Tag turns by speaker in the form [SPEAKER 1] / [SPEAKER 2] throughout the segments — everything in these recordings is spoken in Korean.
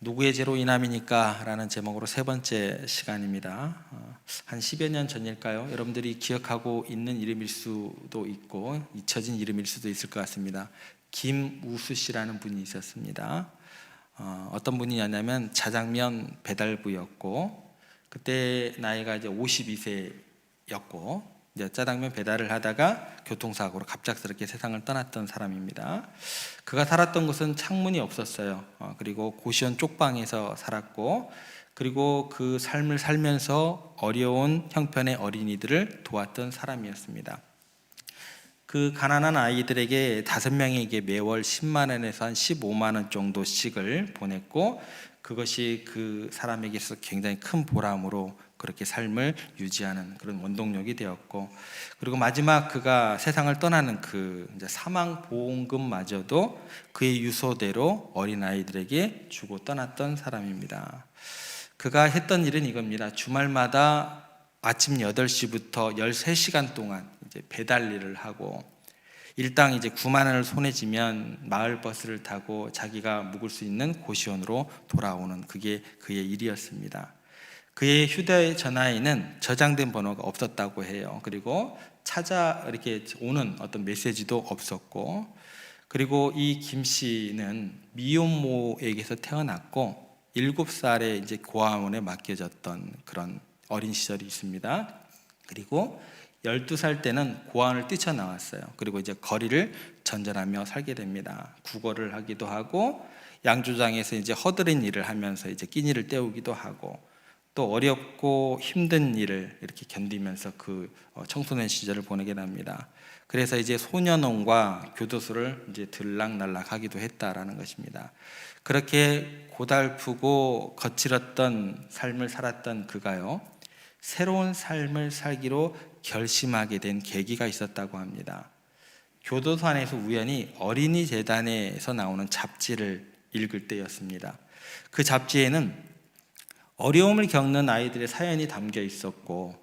[SPEAKER 1] 누구의 죄로 인함이니까? 라는 제목으로 세 번째 시간입니다. 한 10여 년 전일까요? 여러분들이 기억하고 있는 이름일 수도 있고 잊혀진 이름일 수도 있을 것 같습니다. 김우수 씨라는 분이 있었습니다. 어떤 분이었냐면 자장면 배달부였고, 그때 나이가 이제 52세였고 이제 짜장면 배달을 하다가 교통사고로 갑작스럽게 세상을 떠났던 사람입니다. 그가 살았던 곳은 창문이 없었어요. 그리고 고시원 쪽방에서 살았고, 그리고 그 삶을 살면서 어려운 형편의 어린이들을 도왔던 사람이었습니다. 그 가난한 아이들에게 5명에게 매월 10만 원에서 한 15만 원 정도씩을 보냈고, 그것이 그 사람에게 있어서 굉장히 큰 보람으로 그렇게 삶을 유지하는 그런 원동력이 되었고, 그리고 마지막 그가 세상을 떠나는 그 이제 사망 보험금마저도 그의 유서대로 어린 아이들에게 주고 떠났던 사람입니다. 그가 했던 일은 이겁니다. 주말마다 아침 8시부터 13시간 동안 이제 배달 일을 하고, 일당 이제 9만 원을 손에 쥐면 마을 버스를 타고 자기가 묵을 수 있는 고시원으로 돌아오는, 그게 그의 일이었습니다. 그의 휴대전화에는 저장된 번호가 없었다고 해요. 그리고 찾아 이렇게 오는 어떤 메시지도 없었고, 그리고 이 김 씨는 미혼모에게서 태어났고 7살에 이제 고아원에 맡겨졌던 그런 어린 시절이 있습니다. 그리고 12살 때는 고아원을 뛰쳐나왔어요. 그리고 이제 거리를 전전하며 살게 됩니다. 국어를 하기도 하고, 양조장에서 이제 허드렛 일을 하면서 이제 끼니를 때우기도 하고, 또 어렵고 힘든 일을 이렇게 견디면서 그 청소년 시절을 보내게 됩니다. 그래서 이제 소년원과 교도소를 이제 들락날락하기도 했다라는 것입니다. 그렇게 고달프고 거칠었던 삶을 살았던 그가요, 새로운 삶을 살기로 결심하게 된 계기가 있었다고 합니다. 교도소 안에서 우연히 어린이 재단에서 나오는 잡지를 읽을 때였습니다. 그 잡지에는 어려움을 겪는 아이들의 사연이 담겨 있었고,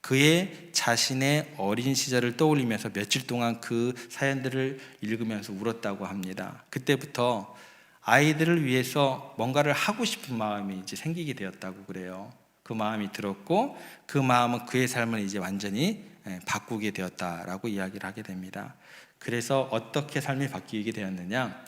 [SPEAKER 1] 그의 자신의 어린 시절을 떠올리면서 며칠 동안 그 사연들을 읽으면서 울었다고 합니다. 그때부터 아이들을 위해서 뭔가를 하고 싶은 마음이 이제 생기게 되었다고 그래요. 그 마음이 들었고, 그 마음은 그의 삶을 이제 완전히 바꾸게 되었다라고 이야기를 하게 됩니다. 그래서 어떻게 삶이 바뀌게 되었느냐?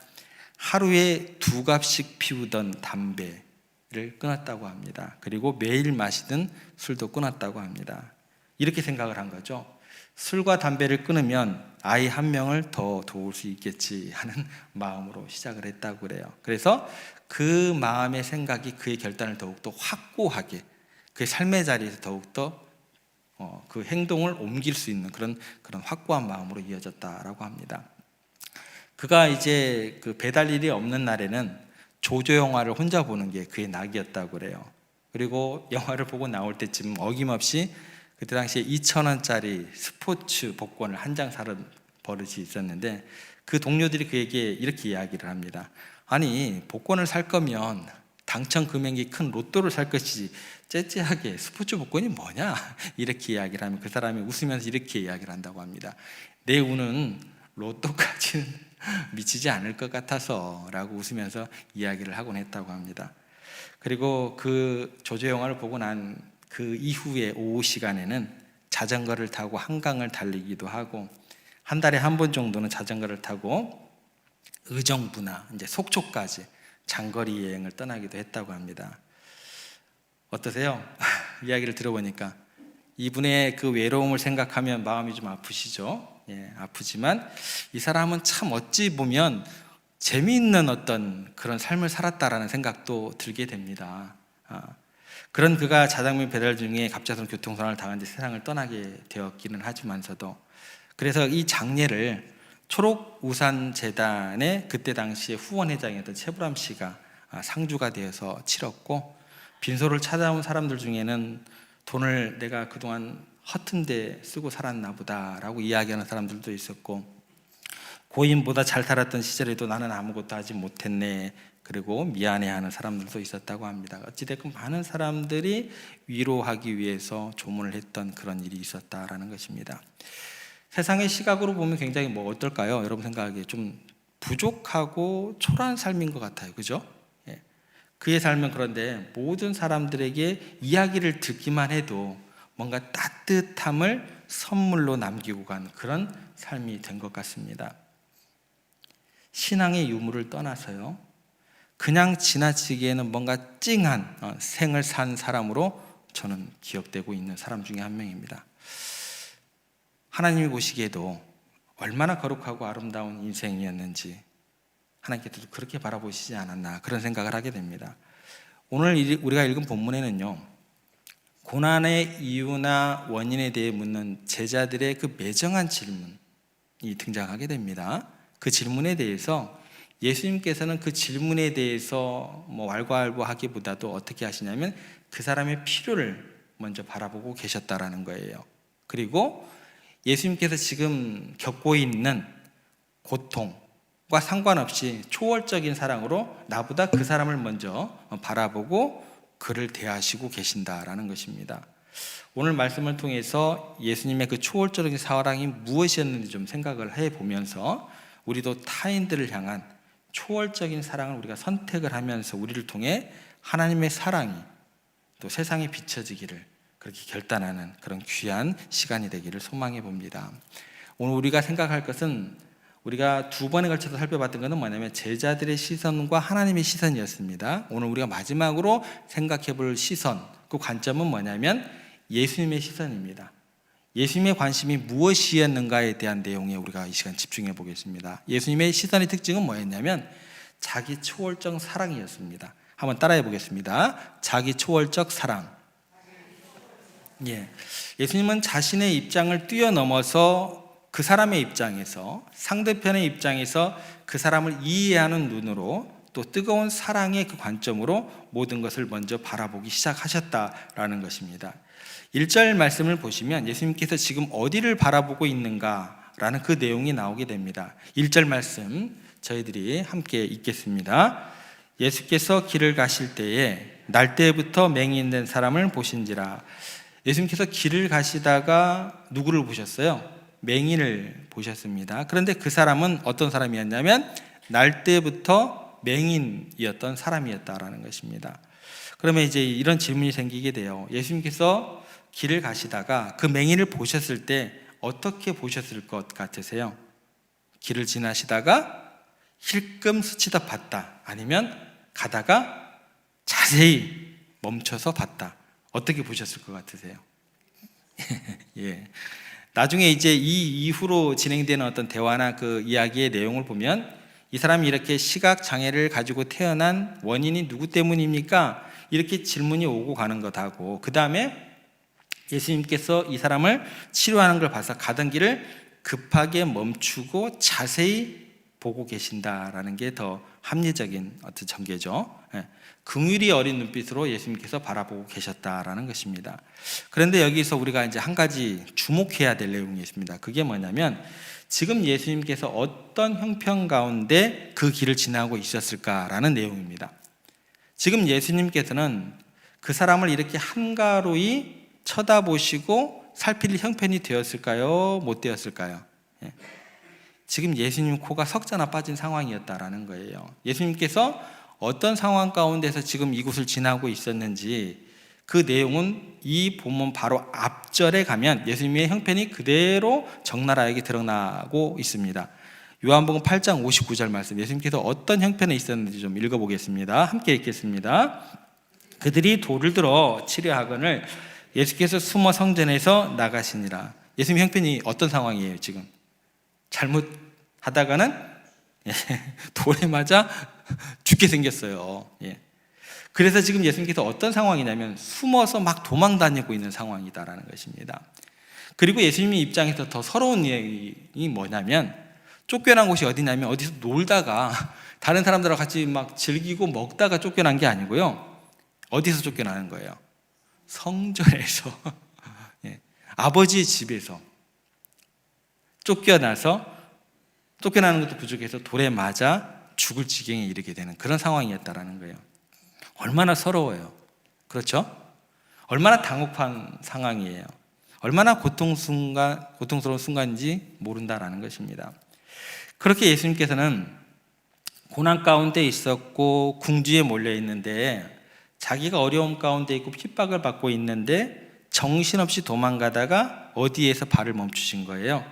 [SPEAKER 1] 하루에 2갑씩 피우던 담배를 끊었다고 합니다. 그리고 매일 마시던 술도 끊었다고 합니다. 이렇게 생각을 한 거죠. 술과 담배를 끊으면 아이 1명을 더 도울 수 있겠지 하는 마음으로 시작을 했다고 그래요. 그래서 그 마음의 생각이 그의 결단을 더욱더 확고하게, 그의 삶의 자리에서 더욱더 그 행동을 옮길 수 있는 그런 확고한 마음으로 이어졌다라고 합니다. 그가 이제 그 배달 일이 없는 날에는 조조 영화를 혼자 보는 게 그의 낙이었다고 그래요. 그리고 영화를 보고 나올 때쯤 어김없이 그때 당시에 2,000원짜리 스포츠 복권을 한 장 사는 버릇이 있었는데, 그 동료들이 그에게 이렇게 이야기를 합니다. 아니, 복권을 살 거면 당첨 금액이 큰 로또를 살 것이지 째째하게 스포츠 복권이 뭐냐? 이렇게 이야기를 하면 그 사람이 웃으면서 이렇게 이야기를 한다고 합니다. 내 운은 로또까지는 미치지 않을 것 같아서 라고 웃으면서 이야기를 하곤 했다고 합니다. 그리고 그 조조 영화를 보고 난 그 이후에 오후 시간에는 자전거를 타고 한강을 달리기도 하고, 한 달에 한 번 정도는 자전거를 타고 의정부나 이제 속초까지 장거리 여행을 떠나기도 했다고 합니다. 어떠세요? 이야기를 들어보니까 이분의 그 외로움을 생각하면 마음이 좀 아프시죠? 예, 아프지만 이 사람은 참 어찌 보면 재미있는 어떤 그런 삶을 살았다라는 생각도 들게 됩니다. 그런 그가 자장면 배달 중에 갑작스러운 교통사고를 당한 뒤 세상을 떠나게 되었기는 하지만서도, 그래서 이 장례를 초록우산재단의 그때 당시에 후원회장이었던 최불암 씨가 상주가 되어서 치렀고, 빈소를 찾아온 사람들 중에는 돈을 내가 그동안 허튼 데 쓰고 살았나 보다라고 이야기하는 사람들도 있었고, 고인보다 잘 살았던 시절에도 나는 아무것도 하지 못했네, 그리고 미안해하는 사람들도 있었다고 합니다. 어찌됐건 많은 사람들이 위로하기 위해서 조문을 했던 그런 일이 있었다라는 것입니다. 세상의 시각으로 보면 굉장히 어떨까요? 여러분 생각하기에 좀 부족하고 초라한 삶인 것 같아요. 그죠? 예. 그의 삶은 그런데 모든 사람들에게 이야기를 듣기만 해도 뭔가 따뜻함을 선물로 남기고 간 그런 삶이 된 것 같습니다. 신앙의 유무를 떠나서요, 그냥 지나치기에는 뭔가 찡한 생을 산 사람으로 저는 기억되고 있는 사람 중에 한 명입니다. 하나님이 보시기에도 얼마나 거룩하고 아름다운 인생이었는지 하나님께서도 그렇게 바라보시지 않았나, 그런 생각을 하게 됩니다. 오늘 우리가 읽은 본문에는요, 고난의 이유나 원인에 대해 묻는 제자들의 그 매정한 질문이 등장하게 됩니다. 그 질문에 대해서 예수님께서는 그 질문에 대해서 왈가왈부하기보다도 어떻게 하시냐면 그 사람의 필요를 먼저 바라보고 계셨다라는 거예요. 그리고 예수님께서 지금 겪고 있는 고통과 상관없이 초월적인 사랑으로 나보다 그 사람을 먼저 바라보고 그를 대하시고 계신다라는 것입니다. 오늘 말씀을 통해서 예수님의 그 초월적인 사랑이 무엇이었는지 좀 생각을 해보면서 우리도 타인들을 향한 초월적인 사랑을 우리가 선택을 하면서 우리를 통해 하나님의 사랑이 또 세상에 비춰지기를 그렇게 결단하는 그런 귀한 시간이 되기를 소망해 봅니다. 오늘 우리가 생각할 것은, 우리가 두 번에 걸쳐서 살펴봤던 것은 뭐냐면 제자들의 시선과 하나님의 시선이었습니다. 오늘 우리가 마지막으로 생각해 볼 시선, 그 관점은 뭐냐면 예수님의 시선입니다. 예수님의 관심이 무엇이었는가에 대한 내용에 우리가 이 시간 집중해 보겠습니다. 예수님의 시선의 특징은 뭐였냐면 자기 초월적 사랑이었습니다. 한번 따라해 보겠습니다. 자기 초월적 사랑. 예수님은 자신의 입장을 뛰어넘어서 그 사람의 입장에서, 상대편의 입장에서 그 사람을 이해하는 눈으로, 또 뜨거운 사랑의 그 관점으로 모든 것을 먼저 바라보기 시작하셨다라는 것입니다. 1절 말씀을 보시면 예수님께서 지금 어디를 바라보고 있는가라는 그 내용이 나오게 됩니다. 1절 말씀 저희들이 함께 읽겠습니다. 예수께서 길을 가실 때에 날때부터 맹인 있는 사람을 보신지라. 예수님께서 길을 가시다가 누구를 보셨어요? 맹인을 보셨습니다. 그런데 그 사람은 어떤 사람이었냐면 날때부터 맹인이었던 사람이었다라는 것입니다. 그러면 이제 이런 질문이 생기게 돼요. 예수님께서 길을 가시다가 그 맹인을 보셨을 때 어떻게 보셨을 것 같으세요? 길을 지나시다가 힐끔 스치다 봤다, 아니면 가다가 자세히 멈춰서 봤다, 어떻게 보셨을 것 같으세요? 나중에 이제 이 이후로 진행되는 어떤 대화나 그 이야기의 내용을 보면 이 사람이 이렇게 시각 장애를 가지고 태어난 원인이 누구 때문입니까? 이렇게 질문이 오고 가는 것하고, 그 다음에 예수님께서 이 사람을 치료하는 걸 봐서 가던 길을 급하게 멈추고 자세히 보고 계신다라는 게 더 합리적인 어떤 전개죠. 긍휼이 어린 눈빛으로 예수님께서 바라보고 계셨다라는 것입니다. 그런데 여기서 우리가 이제 한 가지 주목해야 될 내용이 있습니다. 그게 뭐냐면 지금 예수님께서 어떤 형편 가운데 그 길을 지나고 있었을까라는 내용입니다. 지금 예수님께서는 그 사람을 이렇게 한가로이 쳐다보시고 살필 형편이 되었을까요? 못 되었을까요? 지금 예수님 코가 석자나 빠진 상황이었다라는 거예요. 예수님께서 어떤 상황 가운데서 지금 이곳을 지나고 있었는지 그 내용은 이 본문 바로 앞절에 가면 예수님의 형편이 그대로 적나라하게 드러나고 있습니다. 요한복음 8장 59절 말씀, 예수님께서 어떤 형편에 있었는지 좀 읽어보겠습니다. 함께 읽겠습니다. 그들이 돌을 들어 치려 하거늘 예수께서 숨어 성전에서 나가시니라. 예수님 형편이 어떤 상황이에요? 지금 잘못하다가는 돌에 맞아 죽게 생겼어요. 그래서 지금 예수님께서 어떤 상황이냐면 숨어서 막 도망 다니고 있는 상황이다라는 것입니다. 그리고 예수님의 입장에서 더 서러운 얘기 뭐냐면, 쫓겨난 곳이 어디냐면 어디서 놀다가 다른 사람들하고 같이 막 즐기고 먹다가 쫓겨난 게 아니고요. 어디서 쫓겨나는 거예요? 성전에서 아버지의 집에서 쫓겨나는 것도 부족해서 돌에 맞아 죽을 지경에 이르게 되는 그런 상황이었다라는 거예요. 얼마나 서러워요. 그렇죠? 얼마나 당혹한 상황이에요. 얼마나 고통스러운 순간인지 모른다라는 것입니다. 그렇게 예수님께서는 고난 가운데 있었고 궁지에 몰려 있는데 자기가 어려움 가운데 있고 핍박을 받고 있는데 정신없이 도망가다가 어디에서 발을 멈추신 거예요.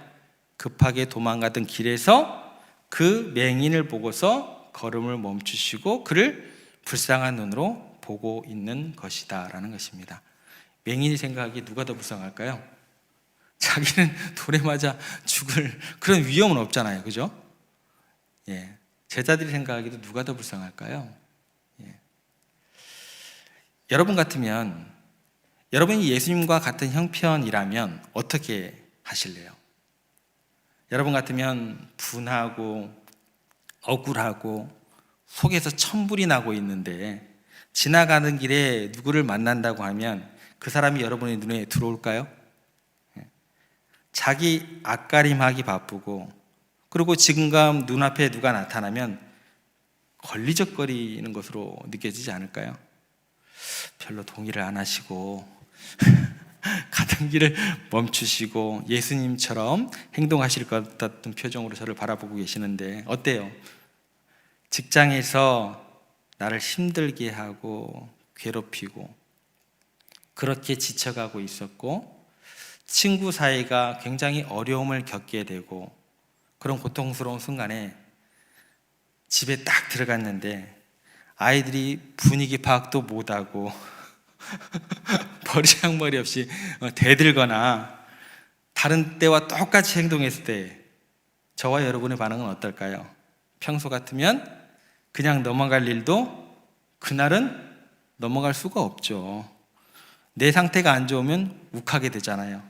[SPEAKER 1] 급하게 도망가던 길에서 그 맹인을 보고서 걸음을 멈추시고 그를 불쌍한 눈으로 보고 있는 것이다 라는 것입니다. 맹인이 생각하기에 누가 더 불쌍할까요? 자기는 돌에 맞아 죽을 그런 위험은 없잖아요. 그죠? 예. 제자들이 생각하기에도 누가 더 불쌍할까요? 예. 여러분 같으면, 여러분이 예수님과 같은 형편이라면 어떻게 하실래요? 여러분 같으면 분하고 억울하고 속에서 천불이 나고 있는데 지나가는 길에 누구를 만난다고 하면 그 사람이 여러분의 눈에 들어올까요? 자기 앞가림하기 바쁘고, 그리고 지금감 눈앞에 누가 나타나면 걸리적거리는 것으로 느껴지지 않을까요? 별로 동의를 안 하시고 가던 길을 멈추시고 예수님처럼 행동하실 것 같은 표정으로 저를 바라보고 계시는데 어때요? 직장에서 나를 힘들게 하고 괴롭히고 그렇게 지쳐가고 있었고, 친구 사이가 굉장히 어려움을 겪게 되고 그런 고통스러운 순간에 집에 딱 들어갔는데 아이들이 분위기 파악도 못하고 버리장머리 없이 대들거나 다른 때와 똑같이 행동했을 때 저와 여러분의 반응은 어떨까요? 평소 같으면 그냥 넘어갈 일도 그날은 넘어갈 수가 없죠. 내 상태가 안 좋으면 욱하게 되잖아요.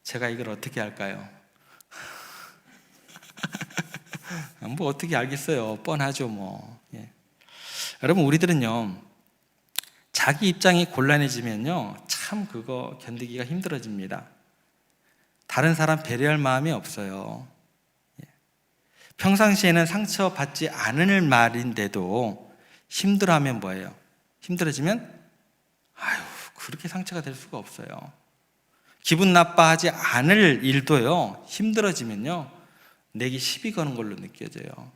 [SPEAKER 1] 제가 이걸 어떻게 할까요? 뭐 어떻게 알겠어요. 뻔하죠 뭐. 예. 여러분, 우리들은요 자기 입장이 곤란해지면요 참 그거 견디기가 힘들어집니다. 다른 사람 배려할 마음이 없어요. 예. 평상시에는 상처받지 않을 말인데도 힘들어하면 뭐예요? 힘들어지면 아유 그렇게 상처가 될 수가 없어요. 기분 나빠하지 않을 일도요 힘들어지면요 내게 시비 거는 걸로 느껴져요.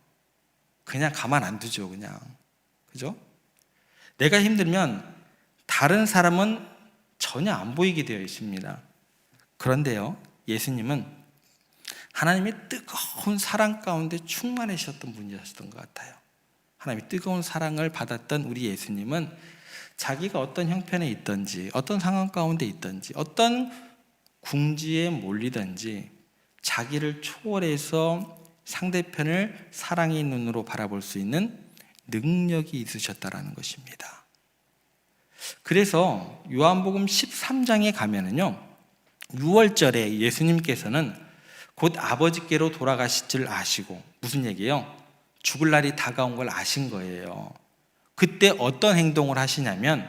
[SPEAKER 1] 그냥 가만 안 두죠. 그냥. 그죠? 내가 힘들면 다른 사람은 전혀 안 보이게 되어 있습니다. 그런데요 예수님은 하나님의 뜨거운 사랑 가운데 충만하셨던 분이셨던 것 같아요. 하나님의 뜨거운 사랑을 받았던 우리 예수님은 자기가 어떤 형편에 있든지 어떤 상황 가운데 있든지 어떤 궁지에 몰리든지 자기를 초월해서 상대편을 사랑의 눈으로 바라볼 수 있는 능력이 있으셨다라는 것입니다. 그래서 요한복음 13장에 가면은요 6월절에 예수님께서는 곧 아버지께로 돌아가실 줄 아시고, 무슨 얘기예요? 죽을 날이 다가온 걸 아신 거예요. 그때 어떤 행동을 하시냐면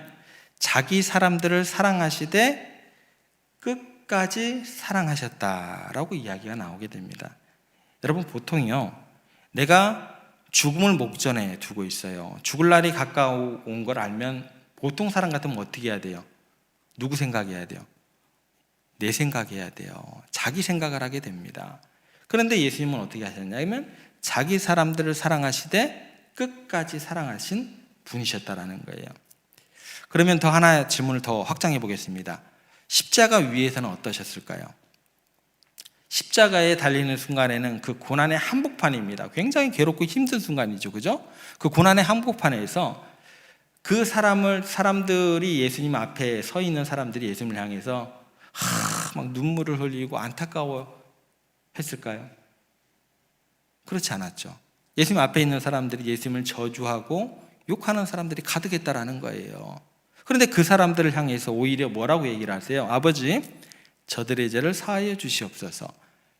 [SPEAKER 1] 자기 사람들을 사랑하시되 끝까지 사랑하셨다라고 이야기가 나오게 됩니다. 여러분, 보통요 내가 죽음을 목전에 두고 있어요. 죽을 날이 가까운 걸 알면 보통 사람 같으면 어떻게 해야 돼요? 누구 생각해야 돼요? 내 생각해야 돼요. 자기 생각을 하게 됩니다. 그런데 예수님은 어떻게 하셨냐면 자기 사람들을 사랑하시되 끝까지 사랑하신 분이셨다라는 거예요. 그러면 더 하나 질문을 더 확장해 보겠습니다. 십자가 위에서는 어떠셨을까요? 십자가에 달리는 순간에는 그 고난의 한복판입니다. 굉장히 괴롭고 힘든 순간이죠. 그죠? 그 고난의 한복판에서 그 사람들이 예수님 앞에 서 있는 사람들이 예수님을 향해서 막 눈물을 흘리고 안타까워 했을까요? 그렇지 않았죠. 예수님 앞에 있는 사람들이 예수님을 저주하고 욕하는 사람들이 가득했다라는 거예요. 그런데 그 사람들을 향해서 오히려 뭐라고 얘기를 하세요? 아버지, 저들의 죄를 사하여 주시옵소서.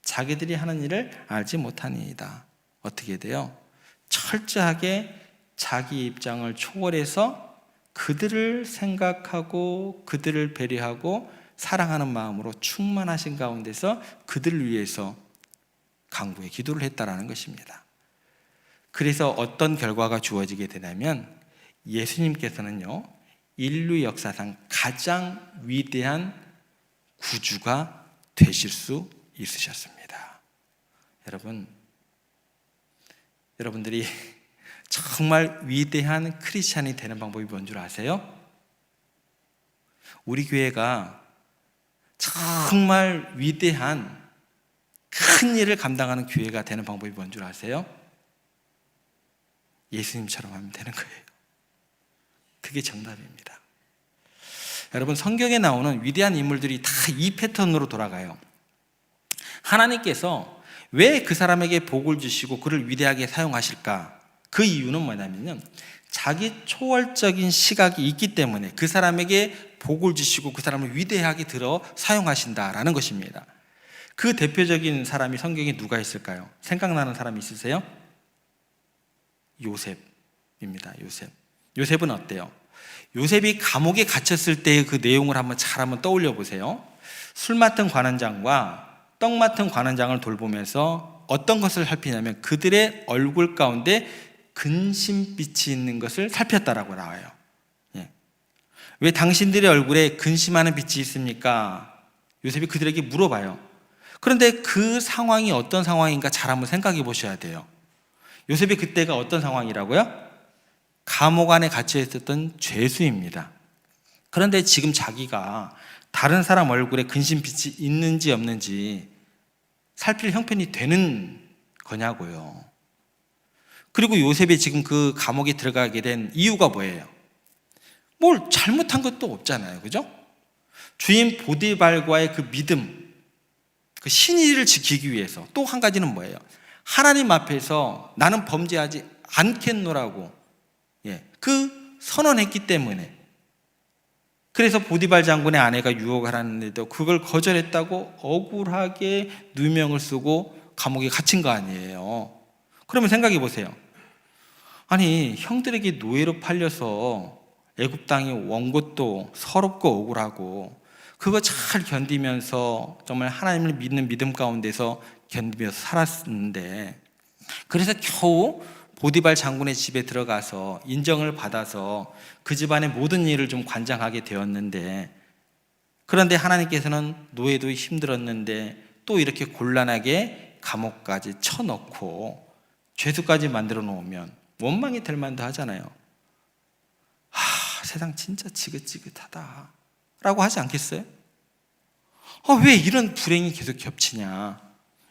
[SPEAKER 1] 자기들이 하는 일을 알지 못하니이다. 어떻게 돼요? 철저하게 자기 입장을 초월해서 그들을 생각하고 그들을 배려하고 사랑하는 마음으로 충만하신 가운데서 그들을 위해서 간구의 기도를 했다라는 것입니다. 그래서 어떤 결과가 주어지게 되냐면 예수님께서는요 인류 역사상 가장 위대한 구주가 되실 수 있으셨습니다. 여러분들이 정말 위대한 크리스찬이 되는 방법이 뭔 줄 아세요? 우리 교회가 정말 위대한 큰 일을 감당하는 교회가 되는 방법이 뭔 줄 아세요? 예수님처럼 하면 되는 거예요. 그게 정답입니다. 여러분, 성경에 나오는 위대한 인물들이 다 이 패턴으로 돌아가요. 하나님께서 왜 그 사람에게 복을 주시고 그를 위대하게 사용하실까? 그 이유는 뭐냐면요, 자기 초월적인 시각이 있기 때문에 그 사람에게 복을 주시고 그 사람을 위대하게 들어 사용하신다라는 것입니다. 그 대표적인 사람이 성경에 누가 있을까요? 생각나는 사람이 있으세요? 요셉입니다. 요셉은 어때요? 요셉이 감옥에 갇혔을 때의 그 내용을 한번 떠올려 보세요. 술 맡은 관원장과 떡 맡은 관원장을 돌보면서 어떤 것을 살피냐면 그들의 얼굴 가운데 근심빛이 있는 것을 살폈다라고 나와요. 왜 당신들의 얼굴에 근심하는 빛이 있습니까? 요셉이 그들에게 물어봐요. 그런데 그 상황이 어떤 상황인가 잘 한번 생각해 보셔야 돼요. 요셉이 그때가 어떤 상황이라고요? 감옥 안에 갇혀 있었던 죄수입니다. 그런데 지금 자기가 다른 사람 얼굴에 근심빛이 있는지 없는지 살필 형편이 되는 거냐고요. 그리고 요셉이 지금 그 감옥에 들어가게 된 이유가 뭐예요? 뭘 잘못한 것도 없잖아요. 그죠? 주인 보디발과의 그 믿음, 그 신의를 지키기 위해서. 또 한 가지는 뭐예요? 하나님 앞에서 나는 범죄하지 않겠노라고 그 선언했기 때문에. 그래서 보디발 장군의 아내가 유혹을 하는데도 그걸 거절했다고 억울하게 누명을 쓰고 감옥에 갇힌 거 아니에요. 그러면 생각해 보세요. 아니, 형들에게 노예로 팔려서 애굽 땅에 온 것도 서럽고 억울하고 그거 잘 견디면서 정말 하나님을 믿는 믿음 가운데서 견디면서 살았는데, 그래서 겨우 보디발 장군의 집에 들어가서 인정을 받아서 그 집안의 모든 일을 좀 관장하게 되었는데, 그런데 하나님께서는 노예도 힘들었는데 또 이렇게 곤란하게 감옥까지 쳐넣고 죄수까지 만들어 놓으면 원망이 될 만도 하잖아요. 세상 진짜 지긋지긋하다 라고 하지 않겠어요? 왜 이런 불행이 계속 겹치냐,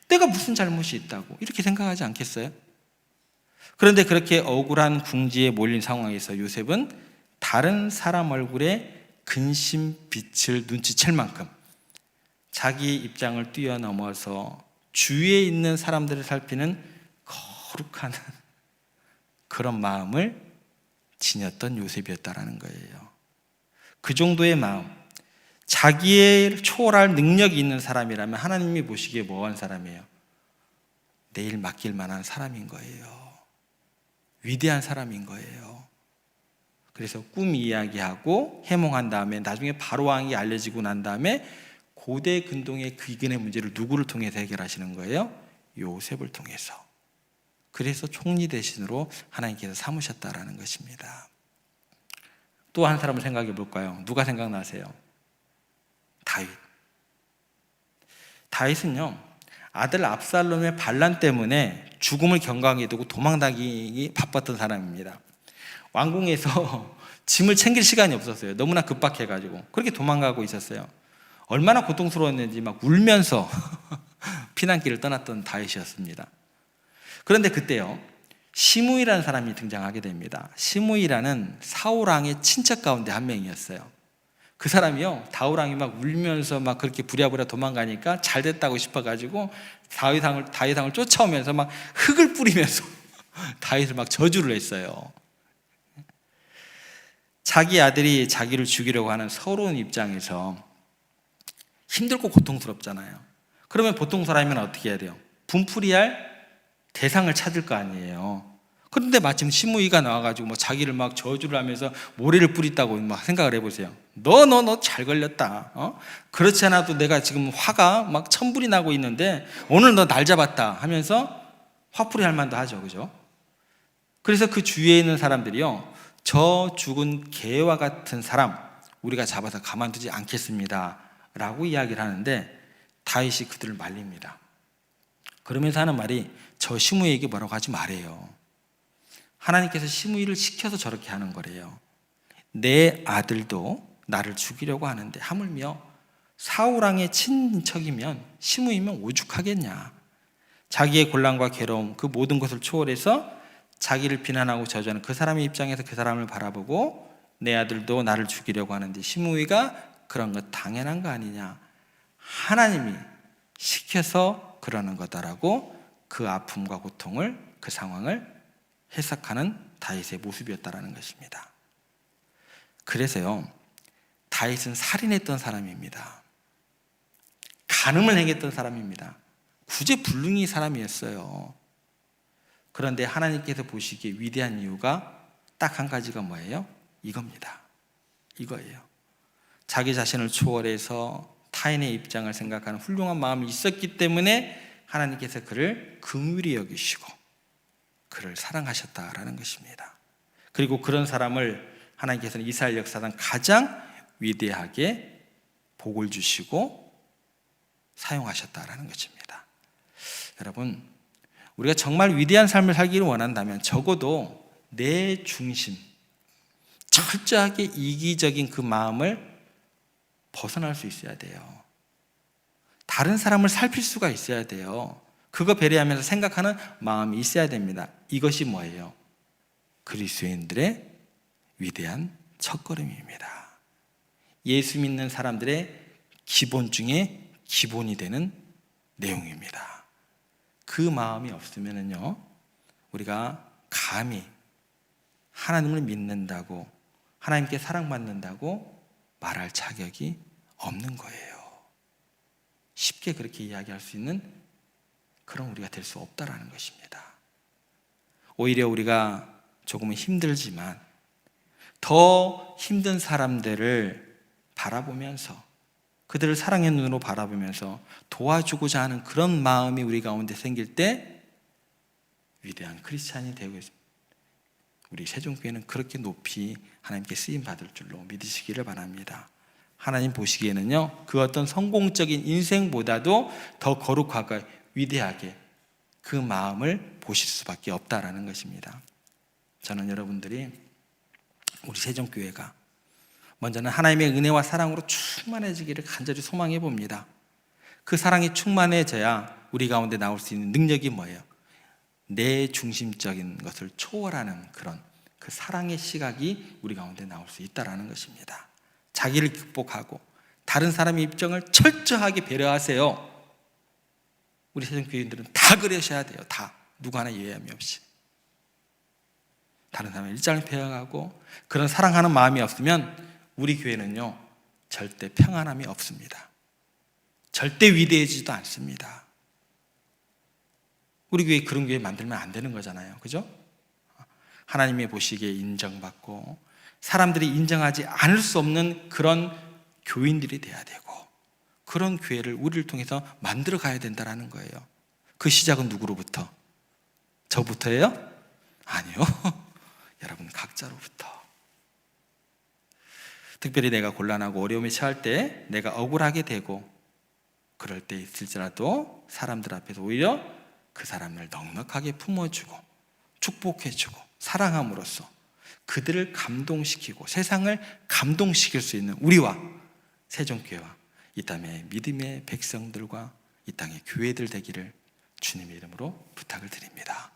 [SPEAKER 1] 내가 무슨 잘못이 있다고 이렇게 생각하지 않겠어요? 그런데 그렇게 억울한 궁지에 몰린 상황에서 요셉은 다른 사람 얼굴에 근심빛을 눈치챌 만큼 자기 입장을 뛰어넘어서 주위에 있는 사람들을 살피는 거룩한 그런 마음을 지녔던 요셉이었다라는 거예요. 그 정도의 마음, 자기의 초월할 능력이 있는 사람이라면 하나님이 보시기에 뭐한 사람이에요? 내일 맡길 만한 사람인 거예요. 위대한 사람인 거예요. 그래서 꿈 이야기하고 해몽한 다음에 나중에 바로왕이 알려지고 난 다음에 고대 근동의 귀근의 문제를 누구를 통해서 해결하시는 거예요? 요셉을 통해서. 그래서 총리 대신으로 하나님께서 삼으셨다라는 것입니다. 또 한 사람을 생각해 볼까요? 누가 생각나세요? 다윗은요, 아들 압살롬의 반란 때문에 죽음을 경각에 두고 도망다니기 바빴던 사람입니다. 왕궁에서 짐을 챙길 시간이 없었어요. 너무나 급박해가지고 그렇게 도망가고 있었어요. 얼마나 고통스러웠는지 막 울면서 피난길을 떠났던 다윗이었습니다. 그런데 그때요, 시므이라는 사람이 등장하게 됩니다. 시므이라는 사울왕의 친척 가운데 한 명이었어요. 그 사람이요, 다윗왕이 막 울면서 막 그렇게 부랴부랴 도망가니까 잘 됐다고 싶어가지고 다윗왕을 쫓아오면서 막 흙을 뿌리면서 다윗을 막 저주를 했어요. 자기 아들이 자기를 죽이려고 하는 서러운 입장에서 힘들고 고통스럽잖아요. 그러면 보통 사람이면 어떻게 해야 돼요? 분풀이할 대상을 찾을 거 아니에요. 그런데 마침 시므이가 나와가지고 뭐 자기를 막 저주를 하면서 모래를 뿌렸다고 막 생각을 해보세요. 너 잘 걸렸다. 그렇지 않아도 내가 지금 화가 막 천불이 나고 있는데 오늘 너 날 잡았다 하면서 화풀이 할 만도 하죠. 그죠? 그래서 그 주위에 있는 사람들이요, 저 죽은 개와 같은 사람 우리가 잡아서 가만두지 않겠습니다 라고 이야기를 하는데 다윗이 그들을 말립니다. 그러면서 하는 말이 저 시므이에게 뭐라고 하지 말아요. 하나님께서 시므이를 시켜서 저렇게 하는 거래요. 내 아들도 나를 죽이려고 하는데 하물며 사울왕의 친인척이면 시므이면 오죽하겠냐. 자기의 곤란과 괴로움 그 모든 것을 초월해서 자기를 비난하고 저주하는 그 사람의 입장에서 그 사람을 바라보고 내 아들도 나를 죽이려고 하는데 시므이가 그런 것 당연한 거 아니냐. 하나님이 시켜서 그러는 거다라고 그 아픔과 고통을, 그 상황을 해석하는 다윗의 모습이었다라는 것입니다. 그래서요, 다윗은 살인했던 사람입니다. 간음을 행했던 사람입니다. 구제불능이 사람이었어요. 그런데 하나님께서 보시기에 위대한 이유가 딱 한 가지가 뭐예요? 이겁니다. 이거예요. 자기 자신을 초월해서 타인의 입장을 생각하는 훌륭한 마음이 있었기 때문에 하나님께서 그를 긍휼히 여기시고 그를 사랑하셨다라는 것입니다. 그리고 그런 사람을 하나님께서는 이스라엘 역사상 가장 위대하게 복을 주시고 사용하셨다라는 것입니다. 여러분, 우리가 정말 위대한 삶을 살기를 원한다면 적어도 내 중심, 철저하게 이기적인 그 마음을 벗어날 수 있어야 돼요. 다른 사람을 살필 수가 있어야 돼요. 그거 배려하면서 생각하는 마음이 있어야 됩니다. 이것이 뭐예요? 그리스도인들의 위대한 첫걸음입니다. 예수 믿는 사람들의 기본 중에 기본이 되는 내용입니다. 그 마음이 없으면요, 우리가 감히 하나님을 믿는다고, 하나님께 사랑받는다고 말할 자격이 없는 거예요. 쉽게 그렇게 이야기할 수 있는 그런 우리가 될 수 없다라는 것입니다. 오히려 우리가 조금은 힘들지만 더 힘든 사람들을 바라보면서, 그들을 사랑의 눈으로 바라보면서 도와주고자 하는 그런 마음이 우리 가운데 생길 때 위대한 크리스찬이 되고 있습니다. 우리 세종교회는 그렇게 높이 하나님께 쓰임 받을 줄로 믿으시기를 바랍니다. 하나님 보시기에는요, 그 어떤 성공적인 인생보다도 더 거룩하고 위대하게 그 마음을 보실 수밖에 없다라는 것입니다. 저는 여러분들이 우리 세종교회가 먼저는 하나님의 은혜와 사랑으로 충만해지기를 간절히 소망해 봅니다. 그 사랑이 충만해져야 우리 가운데 나올 수 있는 능력이 뭐예요? 내 중심적인 것을 초월하는 그런 그 사랑의 시각이 우리 가운데 나올 수 있다는 것입니다. 자기를 극복하고 다른 사람의 입장을 철저하게 배려하세요. 우리 세종교인들은 다 그러셔야 돼요. 다. 누구 하나 예외함이 없이. 다른 사람의 입장을 배려하고 그런 사랑하는 마음이 없으면 우리 교회는요, 절대 평안함이 없습니다. 절대 위대해지지도 않습니다. 우리 교회 그런 교회 만들면 안 되는 거잖아요. 그죠? 하나님이 보시기에 인정받고 사람들이 인정하지 않을 수 없는 그런 교인들이 돼야 되고 그런 교회를 우리를 통해서 만들어 가야 된다는 거예요. 그 시작은 누구로부터? 저부터예요? 아니요. 여러분 각자로부터. 특별히 내가 곤란하고 어려움에 처할 때 내가 억울하게 되고 그럴 때 있을지라도 사람들 앞에서 오히려 그 사람을 넉넉하게 품어주고 축복해주고 사랑함으로써 그들을 감동시키고 세상을 감동시킬 수 있는 우리와 세종교회와 이 땅의 믿음의 백성들과 이 땅의 교회들 되기를 주님의 이름으로 부탁을 드립니다.